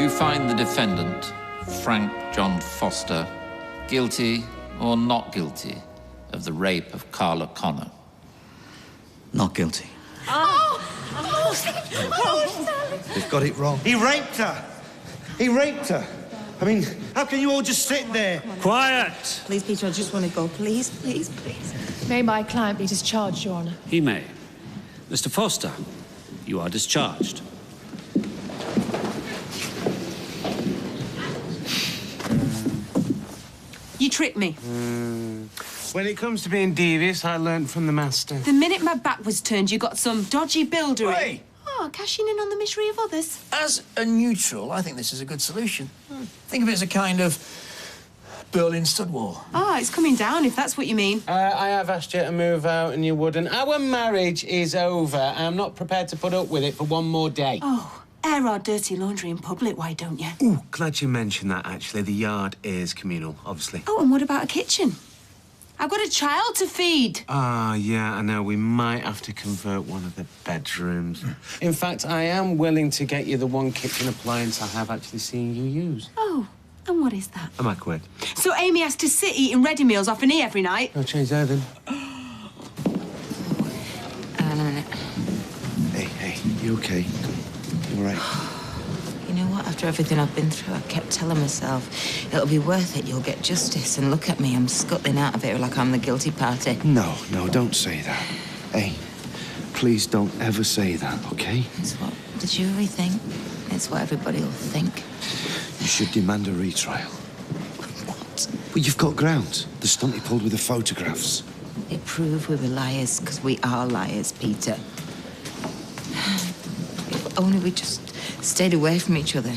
Do you find the defendant, Frank John Foster, guilty or not guilty of the rape of Carla Connor? Not guilty. They've got it wrong. He raped her. He raped her. I mean, how can you all just sit there? Quiet! Please, Peter, I just want to go. Please, please, please. May my client be discharged, Your Honour? He may. Mr. Foster, you are discharged. You tricked me. When it comes to being devious, I learned from the master. The minute my back was turned, you got some dodgy builder. Hey! Oh, cashing in on the misery of others. As a neutral, I think this is a good solution. Think of it as a kind of Berlin stud wall. Oh, it's coming down, if that's what you mean. I have asked you to move out and you wouldn't. Our marriage is over. I'm not prepared to put up with it for one more day. Oh, air our dirty laundry in public, why don't you? Ooh, glad you mentioned that, actually. The yard is communal, obviously. Oh, and what about a kitchen? I've got a child to feed. Ah, yeah, I know. We might have to convert one of the bedrooms. In fact, I am willing to get you the one kitchen appliance I have actually seen you use. Oh, and what is that? A microwave. So Amy has to sit eating ready meals off an E every night? I'll change that then. Hang on a minute. Hey, you okay? You all right? You know what? After everything I've been through, I kept telling myself, it'll be worth it, you'll get justice. And look at me, I'm scuttling out of it like I'm the guilty party. No, don't say that. Hey, please don't ever say that, okay? It's what the jury think. It's what everybody will think. You should demand a retrial. What? Well, you've got grounds. The stunt he pulled with the photographs. It proved we were liars, because we are liars, Peter. If only we just stayed away from each other.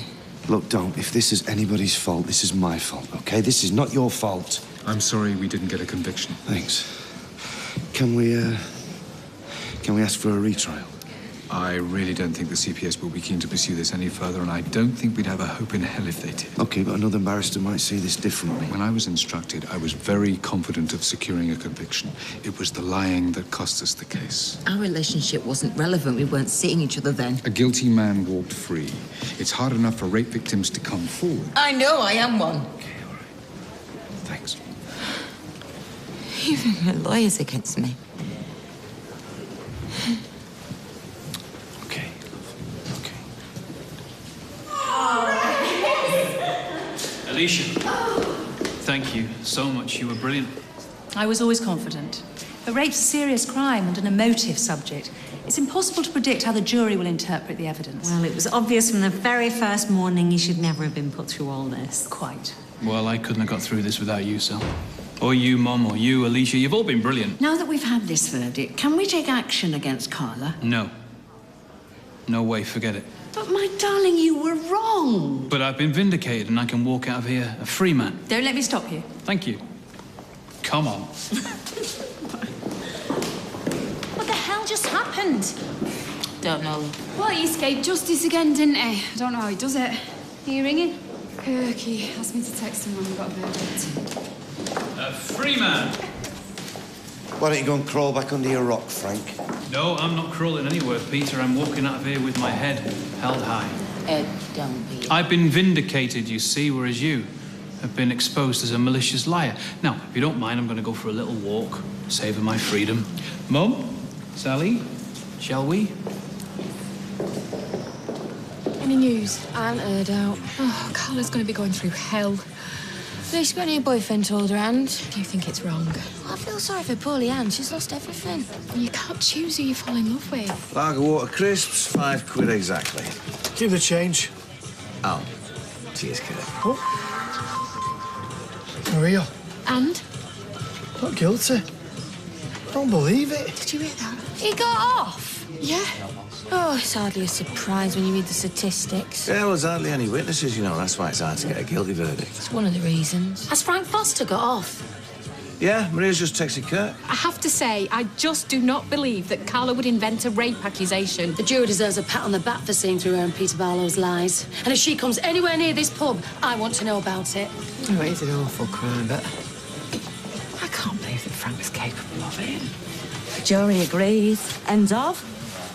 Look, don't. If this is anybody's fault, this is my fault, okay? This is not your fault. I'm sorry we didn't get a conviction. Thanks. Can we ask for a retrial? I really don't think the CPS will be keen to pursue this any further, and I don't think we'd have a hope in hell if they did. Okay, but another barrister might see this differently. When I was instructed, I was very confident of securing a conviction. It was the lying that cost us the case. Our relationship wasn't relevant. We weren't seeing each other then. A guilty man walked free. It's hard enough for rape victims to come forward. I know, I am one. Okay, all right. Thanks. Even my lawyer's against me. Okay, okay. Alicia, thank you so much. You were brilliant. I was always confident. But rape's a serious crime and an emotive subject. It's impossible to predict how the jury will interpret the evidence. Well, it was obvious from the very first morning you should never have been put through all this. Quite. Well, I couldn't have got through this without you, Sal. Or you, Mum, or you, Alicia. You've all been brilliant. Now that we've had this verdict, can we take action against Carla? No. No way, forget it. But, my darling, you were wrong. But I've been vindicated and I can walk out of here a free man. Don't let me stop you. Thank you. Come on. What the hell just happened? Don't know. Well, he escaped justice again, didn't he? I don't know how he does it. Are you ringing? Kirky asked me to text him when we got a verdict. A free man. Why don't you go and crawl back under your rock, Frank? No, I'm not crawling anywhere, Peter. I'm walking out of here with my head held high. Ed, don't be. I've been vindicated, you see, whereas you have been exposed as a malicious liar. Now, if you don't mind, I'm going to go for a little walk, savor my freedom. Mum, Sally, shall we? Any news? I haven't heard out. Oh, Carla's going to be going through hell. She's got a new boyfriend to hold her hand. Do you think it's wrong? I feel sorry for poor Leanne. She's lost everything. You can't choose who you fall in love with. Lager water crisps, £5 exactly. Give the change. Oh, cheers, kid. Oh. Maria. And? Not guilty. Don't believe it. Did you hear that? He got off. Yeah. Oh, it's hardly a surprise when you read the statistics. Yeah, well, there's hardly any witnesses, you know. That's why it's hard to get a guilty verdict. It's one of the reasons. Has Frank Foster got off? Yeah, Maria's just texted Kurt. I have to say, I just do not believe that Carla would invent a rape accusation. The jury deserves a pat on the back for seeing through her and Peter Barlow's lies. And if she comes anywhere near this pub, I want to know about it. Oh, it is an awful crime, but I can't believe that Frank's capable of it. Jury agrees. End of.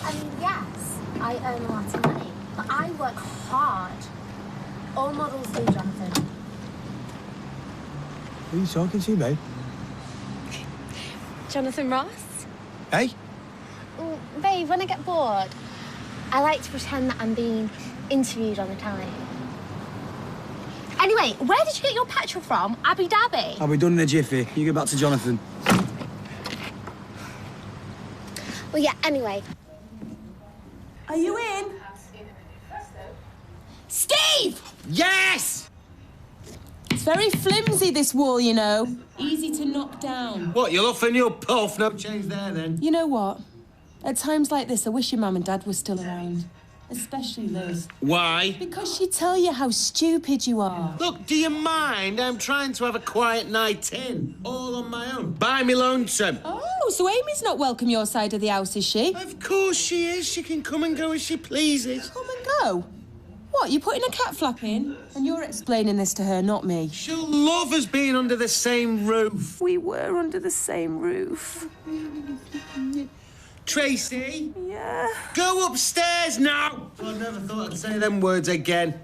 I mean, yes, I earn a lot of money, but I work hard. 'Cause You're 'cause not. you're not. All models do, Jonathan. Who are you talking to, babe? Jonathan Ross? Hey? Babe, when I get bored, I like to pretend that I'm being interviewed on the telly. Anyway, where did you get your petrol from? Abu Dhabi? I'll be done in a jiffy. You get back to Jonathan. Well, yeah, anyway. Are you in? Steve! Yes! It's very flimsy, this wall, you know. Easy to knock down. What, you'll offer new puff? No change there, then? You know what? At times like this, I wish your mum and dad were still around. Especially Liz. Why? Because she'd tell you how stupid you are. Look, do you mind? I'm trying to have a quiet night in, all on my own. By me lonesome. Oh, so Amy's not welcome your side of the house, is she? Of course she is. She can come and go as she pleases. Come and go? What, you putting a cat flap in? And you're explaining this to her, not me. She'll love us being under the same roof. We were under the same roof. Tracy? Yeah? Go upstairs now! I never thought I'd say them words again.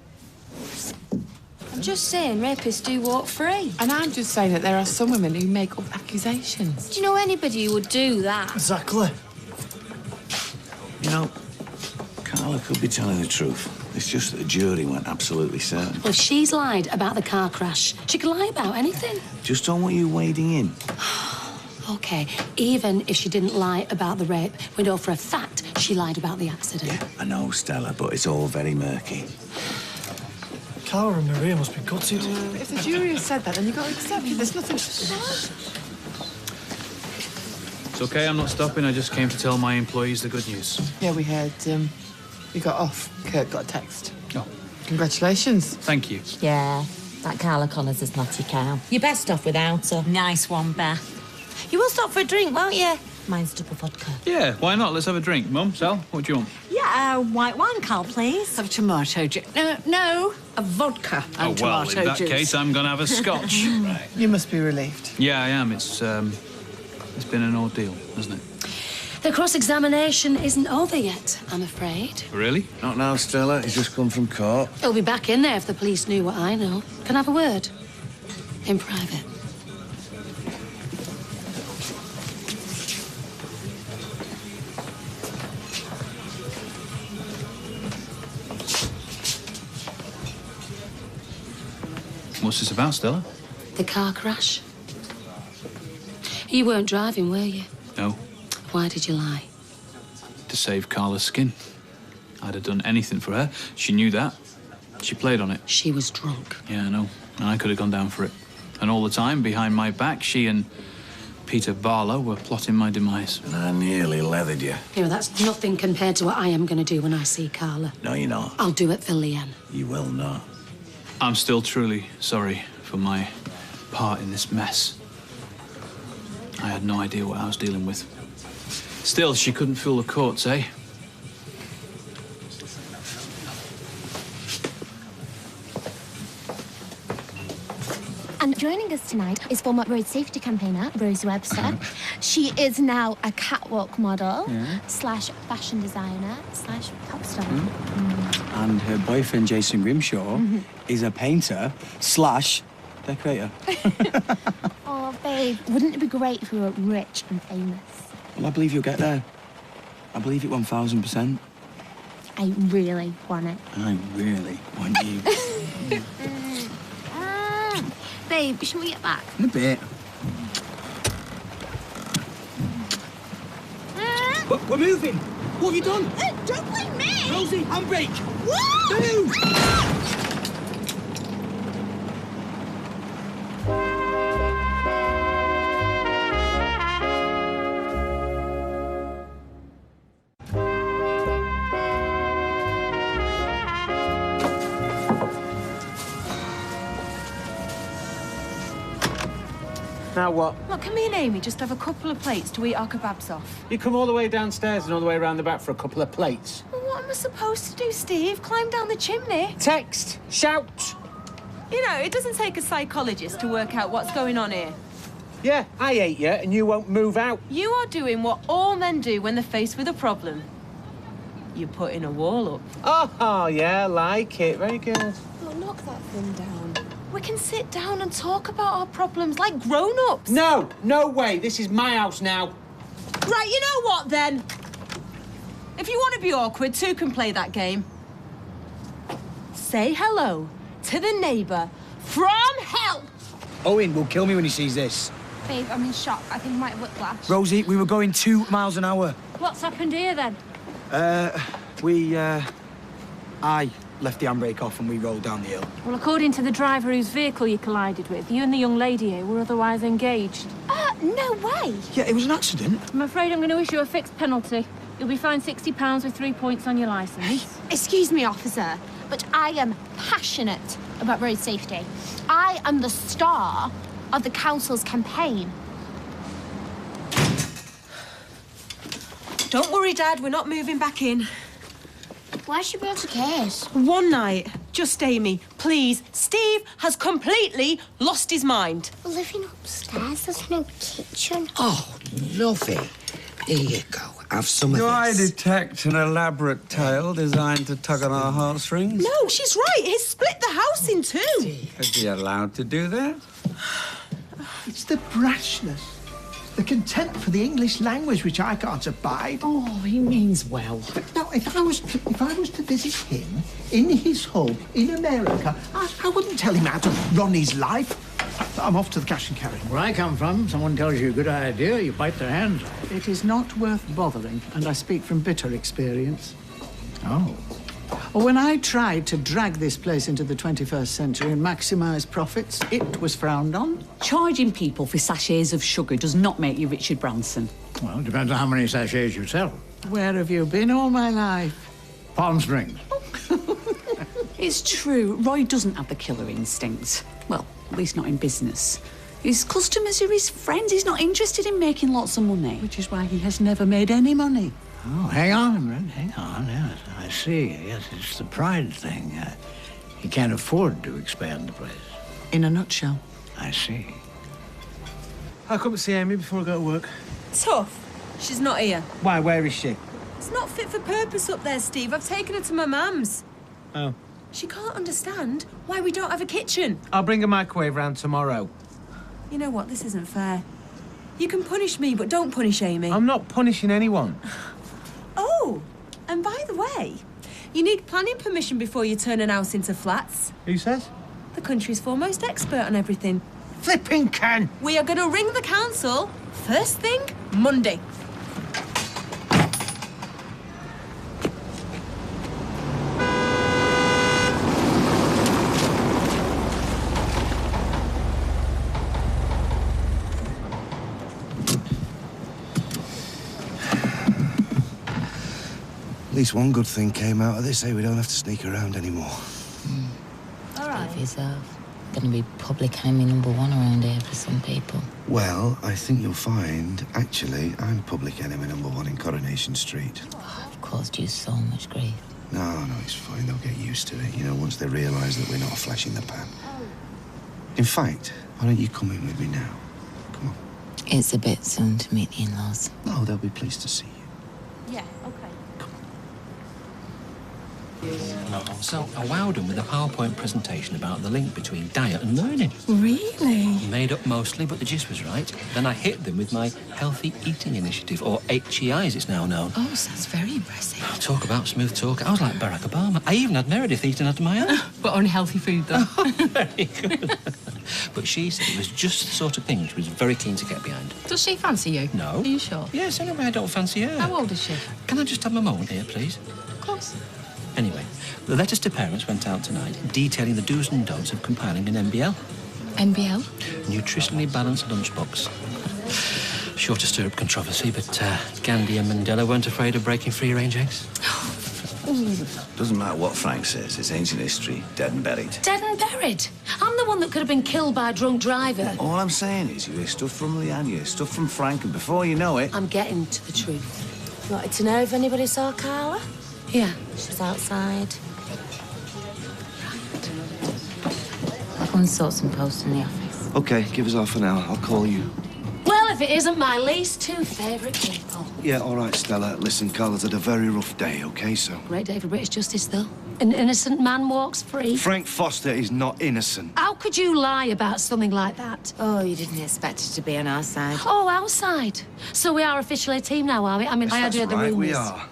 I'm just saying rapists do walk free. And I'm just saying that there are some women who make up accusations. Do you know anybody who would do that? Exactly. You know, Carla could be telling the truth. It's just that the jury weren't absolutely certain. Well, if she's lied about the car crash, she could lie about anything. Just don't want you wading in. OK, even if she didn't lie about the rape, we know for a fact she lied about the accident. Yeah, I know, Stella, but it's all very murky. Carla and Maria must be gutted. If the jury has said that, then you've got to accept it. There's nothing... It's OK, I'm not stopping. I just came to tell my employees the good news. Yeah, we heard, you got off. Kurt got a text. Oh. Congratulations. Thank you. Yeah, that Carla Connors is nutty cow. You're best off without her. Nice one, Beth. You will stop for a drink, won't you? Mine's double vodka. Yeah, why not? Let's have a drink. Mum, Sal, what do you want? Yeah, white wine, Carl, please. Have tomato juice. No, a vodka and Oh, well, tomato in that juice. case, I'm going to have a scotch. Right. You must be relieved. Yeah, I am. It's been an ordeal, hasn't it? The cross-examination isn't over yet, I'm afraid. Really? Not now, Stella. He's just come from court. He'll be back in there if the police knew what I know. Can I have a word? In private. What's this about, Stella? The car crash. You weren't driving, were you? No, Why did you lie? to save Carla's skin. I'd have done anything for her. She knew that. She played on it. She was drunk. Yeah, I know. And I could have gone down for it. And all the time, behind my back, she and Peter Barlow were plotting my demise. And I nearly leathered you. You know, that's nothing compared to what I am going to do when I see Carla. No, you're not. I'll do it for Leanne. You will not. I'm still truly sorry for my part in this mess. I had no idea what I was dealing with. Still, she couldn't fool the courts, eh? And joining us tonight is former road safety campaigner Rose Webster. She is now a catwalk model slash fashion designer slash pop star. And her boyfriend, Jason Grimshaw, is a painter slash decorator. Oh, babe, wouldn't it be great if we were rich and famous? Well, I believe you'll get there. I believe it 1,000%. I really want it. I really want you. Babe, should we get back? In a bit. We're moving. What have you done? Don't blame me! Rosie, handbrake! Whoa! Move! Now what? Look, can me and Amy just have a couple of plates to eat our kebabs off? You come all the way downstairs and all the way around the back for a couple of plates. Well, what am I supposed to do, Steve? Climb down the chimney? Text! Shout! You know, it doesn't take a psychologist to work out what's going on here. Yeah, I ate you and you won't move out. You are doing what all men do when they're faced with a problem. You're putting a wall up. Oh, yeah, like it. Very good. Oh, knock that thing down. We can sit down and talk about our problems like grown-ups. No, no way. This is my house now. Right, you know what, then? If you want to be awkward, two can play that game. Say hello to the neighbour from hell. Owen will kill me when he sees this. Babe, I'm in shock. I think I might have whiplash. Rosie, we were going 2 miles an hour. What's happened here, then? I left the handbrake off and we rolled down the hill. Well, according to the driver whose vehicle you collided with, you and the young lady here were otherwise engaged. No way. Yeah, it was an accident. I'm afraid I'm going to issue a fixed penalty. You'll be fined £60 with 3 points on your licence. Excuse me, officer, but I am passionate about road safety. I am the star of the council's campaign. Don't worry, Dad, we're not moving back in. Why should we have a case? One night. Just Amy, please. Steve has completely lost his mind. We're living upstairs. There's no kitchen. Oh, lovely. Here you go. Have some of Do this. I detect an elaborate tale designed to tug on our heartstrings? No, she's right. He's split the house in two. Is he allowed to do that? It's the brashness, the contempt for the English language which I can't abide. Oh, he means well. Now, if I was to visit him in his home in America, I wouldn't tell him how to run his life. I'm off to the cash and carry. Where I come from, someone tells you a good idea, you bite their hands off. It is not worth bothering, and I speak from bitter experience. Oh. Well, when I tried to drag this place into the 21st century and maximise profits, it was frowned on. Charging people for sachets of sugar does not make you Richard Branson. Well, it depends on how many sachets you sell. Where have you been all my life? Palm Springs. It's true, Roy doesn't have the killer instinct. Well, at least not in business. His customers are his friends. He's not interested in making lots of money. Which is why he has never made any money. Oh, hang on, Red, hang on. Yes, I see. Yes, it's the pride thing. He can't afford to expand the place. In a nutshell. I see. I'll come and see Amy before I go to work. Tough. She's not here. Why, where is she? It's not fit for purpose up there, Steve. I've taken her to my mum's. Oh. She can't understand why we don't have a kitchen. I'll bring a microwave round tomorrow. You know what? This isn't fair. You can punish me, but don't punish Amy. I'm not punishing anyone. Oh, and by the way, you need planning permission before you turn an house into flats. Who says? The country's foremost expert on everything. Flipping can! We are going to ring the council first thing Monday. At least one good thing came out of this, eh? We don't have to sneak around anymore. All right. Give yourself. Gonna be public enemy number one around here for some people. Well, I think you'll find, actually, I'm public enemy number one in Coronation Street. Oh, I've caused you so much grief. No, it's fine. They'll get used to it, you know, once they realise that we're not a flash in the pan. In fact, why don't you come in with me now? Come on. It's a bit soon to meet the in-laws. Oh, they'll be pleased to see you. Yeah, okay. So I wowed them with a PowerPoint presentation about the link between diet and learning. Really? Made up mostly, but the gist was right. Then I hit them with my Healthy Eating Initiative, or HEI as it's now known. Oh, sounds very impressive. Talk about smooth talk. I was like Barack Obama. I even had Meredith eating out of my own. But on healthy food, though. Very good. But she said it was just the sort of thing she was very keen to get behind. Does she fancy you? No. Are you sure? Yes, anyway, I don't fancy her. How old is she? Can I just have my moment here, please? Of course. Anyway, the letters to parents went out tonight detailing the do's and don'ts of compiling an NBL. NBL? Nutritionally balanced lunchbox. Sure to stir up controversy, but Gandhi and Mandela weren't afraid of breaking free-range eggs. Doesn't matter what Frank says, it's ancient history, dead and buried. Dead and buried. I'm the one that could have been killed by a drunk driver. All I'm saying is you hear stuff from Leanne, you hear stuff from Frank, and before you know it... I'm getting to the truth. Wanted to know if anybody saw Carla? Yeah. She's outside. I'll go and sort some posts in the office. OK, give us half an hour. I'll call you. Well, if it isn't my least two favourite people. Yeah, all right, Stella. Listen, Carla's had a very rough day, OK, so... Great day for British justice, though. An innocent man walks free. Frank Foster is not innocent. How could you lie about something like that? Oh, you didn't expect it to be on our side. Oh, our side. So we are officially a team now, are we? I mean, I had heard the right, rumours. we are.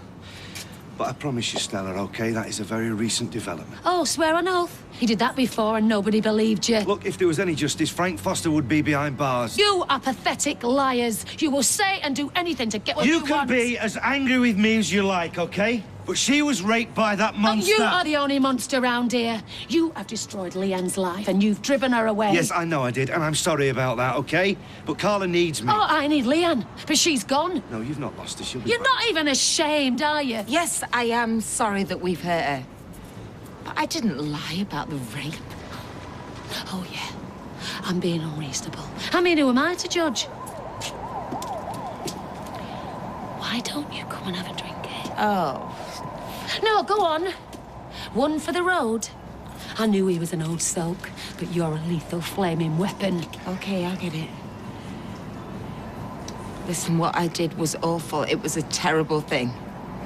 But I promise you, Stella, OK, that is a very recent development. Oh, swear on oath. You did that before and nobody believed you. Look, if there was any justice, Frank Foster would be behind bars. You are pathetic liars. You will say and do anything to get what you want. You can be as angry with me as you like, OK? But she was raped by that monster. You are the only monster around here. You have destroyed Leanne's life and you've driven her away. Yes, I know I did, and I'm sorry about that, OK? But Carla needs me. Oh, I need Leanne, but she's gone. No, you've not lost her. She'll be You're back. not even ashamed, are you? Yes, I am sorry that we've hurt her. But I didn't lie about the rape. Oh, yeah. I'm being unreasonable. I mean, who am I to judge? Why don't you come and have a drink, eh? Oh. No, go on. One for the road. I knew he was an old sulk, but you're a lethal flaming weapon. OK, I'll get it. Listen, what I did was awful. It was a terrible thing.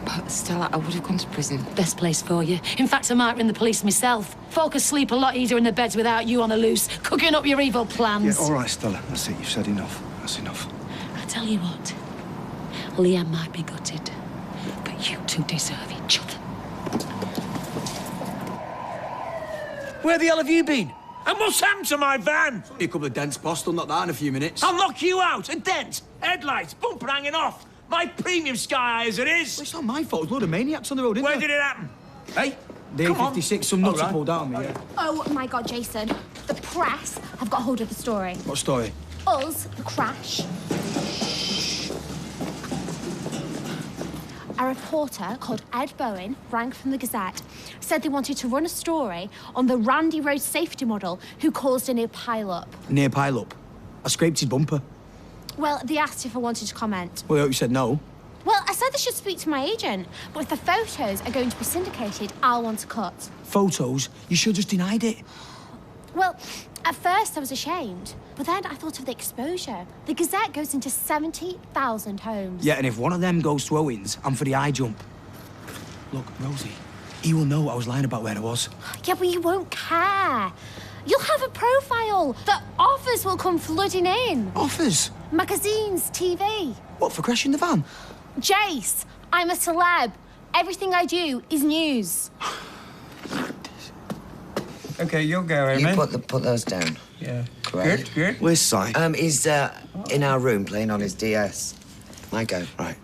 But Stella, I would have gone to prison. Best place for you. In fact, I might ring the police myself. Folk could sleep a lot easier in their beds without you on the loose, cooking up your evil plans. Yeah, all right, Stella. That's it. You've said enough. That's enough. I tell you what, Leanne might be gutted, but you two deserve each other. Where the hell have you been? And what's happened to my van? Only a couple of dents, boss. They'll knock that in a few minutes. I'll knock you out. A dent, headlights, bumper hanging off. My premium Sky Eye as it is. Well, it's not my fault. There's a load of maniacs on the road, isn't Where there? did it happen? Hey? The A56, some nuts have pulled out on me, yeah. Oh, my God, Jason. The press have got hold of the story. What story? Us, the crash. A reporter called Ed Bowen rang from the Gazette, said they wanted to run a story on the Randy Road safety model who caused a near pile-up. Near pile-up? I scraped his bumper. Well, they asked if I wanted to comment. Well, I hope you said no. Well, I said they should speak to my agent, but if the photos are going to be syndicated, I'll want a cut. Photos? You should have just denied it. Well, at first I was ashamed, but then I thought of the exposure. The Gazette goes into 70,000 homes. Yeah, and if one of them goes to Owens, I'm for the high jump. Look, Rosie, he will know I was lying about where I was. Yeah, but you won't care. You'll have a profile. The offers will come flooding in. Offers? Magazines, TV. What, for crashing the van? Jace, I'm a celeb. Everything I do is news. OK, you'll go, Amy. You put those down. Yeah. Great. Good, good. Where's Si? He's in our room playing on his DS. My go. Right.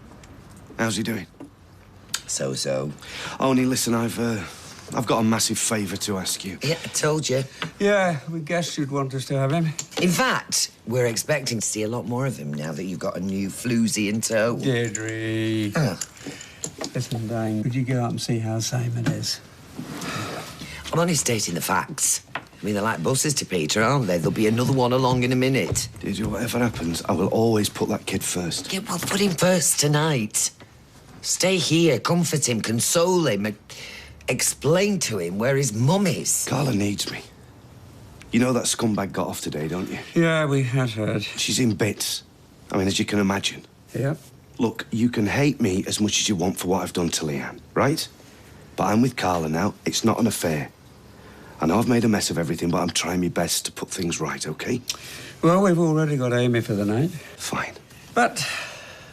How's he doing? So-so. Only listen, I've got a massive favour to ask you. Yeah, I told you. Yeah, we guessed you'd want us to have him. In fact, we're expecting to see a lot more of him now that you've got a new floozy in tow. Deirdre. Oh. Listen, Dane, could you go up and see how Simon is? I'm only stating the facts. I mean, they're like buses to Peter, aren't they? There'll be another one along in a minute. Deirdre, whatever happens, I will always put that kid first. Yeah, well, put him first tonight. Stay here, comfort him, console him, explain to him where his mum is. Carla needs me. You know that scumbag got off today, don't you? Yeah, we had heard. She's in bits. I mean, as you can imagine. Yep. Look, you can hate me as much as you want for what I've done to Leanne, right? But I'm with Carla now. It's not an affair. I know I've made a mess of everything, but I'm trying my best to put things right, OK? Well, we've already got Amy for the night. Fine. But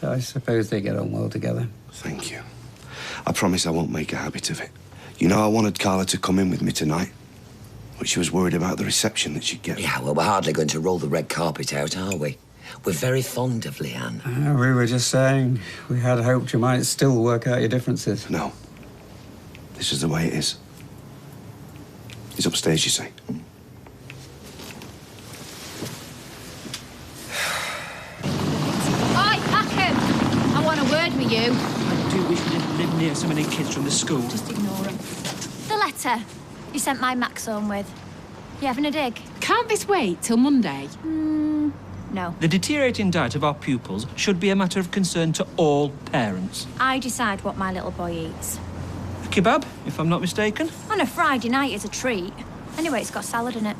I suppose they get on well together. Thank you. I promise I won't make a habit of it. You know, I wanted Carla to come in with me tonight, but she was worried about the reception that she'd get. Yeah, well, we're hardly going to roll the red carpet out, are we? We're very fond of Leanne. We were just saying we had hoped you might still work out your differences. No. This is the way it is. He's upstairs, you see. Oi, Packham! I want a word with you. I do wish we didn't live near so many kids from the school. Just ignore him. The letter you sent my Max home with. You having a dig? Can't this wait till Monday? No. The deteriorating diet of our pupils should be a matter of concern to all parents. I decide what my little boy eats. A kebab, if I'm not mistaken. On a Friday night is a treat. Anyway, it's got salad in it.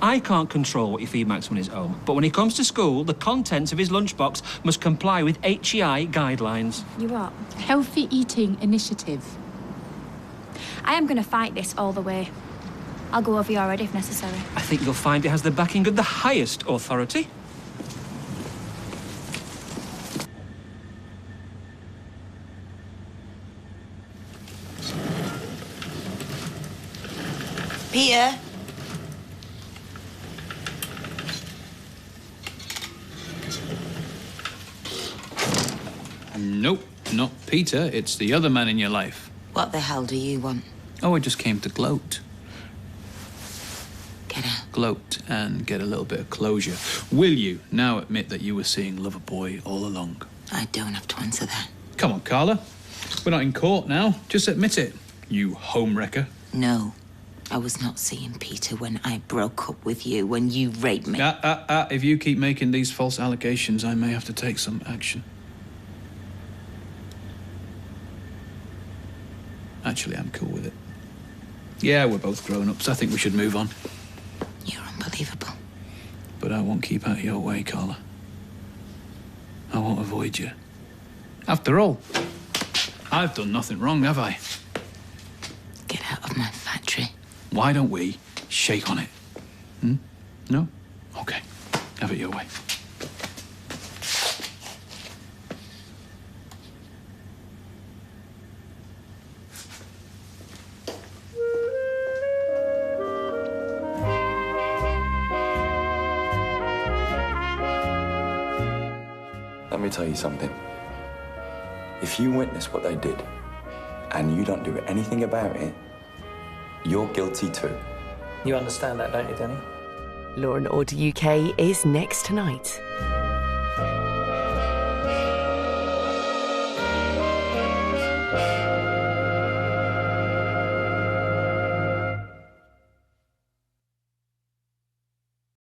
I can't control what you feed Max when he's home, but when he comes to school, the contents of his lunchbox must comply with HEI guidelines. You what? Healthy Eating Initiative. I am going to fight this all the way. I'll go over your head if necessary. I think you'll find it has the backing of the highest authority. Peter? Nope, not Peter. It's the other man in your life. What the hell do you want? Oh, I just came to gloat. Get out. Gloat and get a little bit of closure. Will you now admit that you were seeing Loverboy all along? I don't have to answer that. Come on, Carla. We're not in court now. Just admit it, you homewrecker. No. I was not seeing Peter when I broke up with you, when you raped me. If you keep making these false allegations, I may have to take some action. Actually, I'm cool with it. Yeah, we're both grown-ups. I think we should move on. You're unbelievable. But I won't keep out of your way, Carla. I won't avoid you. After all, I've done nothing wrong, have I? Get out of my factory. Why don't we shake on it? Hmm? No? Okay. Have it your way. Let me tell you something. If you witness what they did, and you don't do anything about it, you're guilty too. You understand that, don't you, Danny? Law & Order UK is next tonight.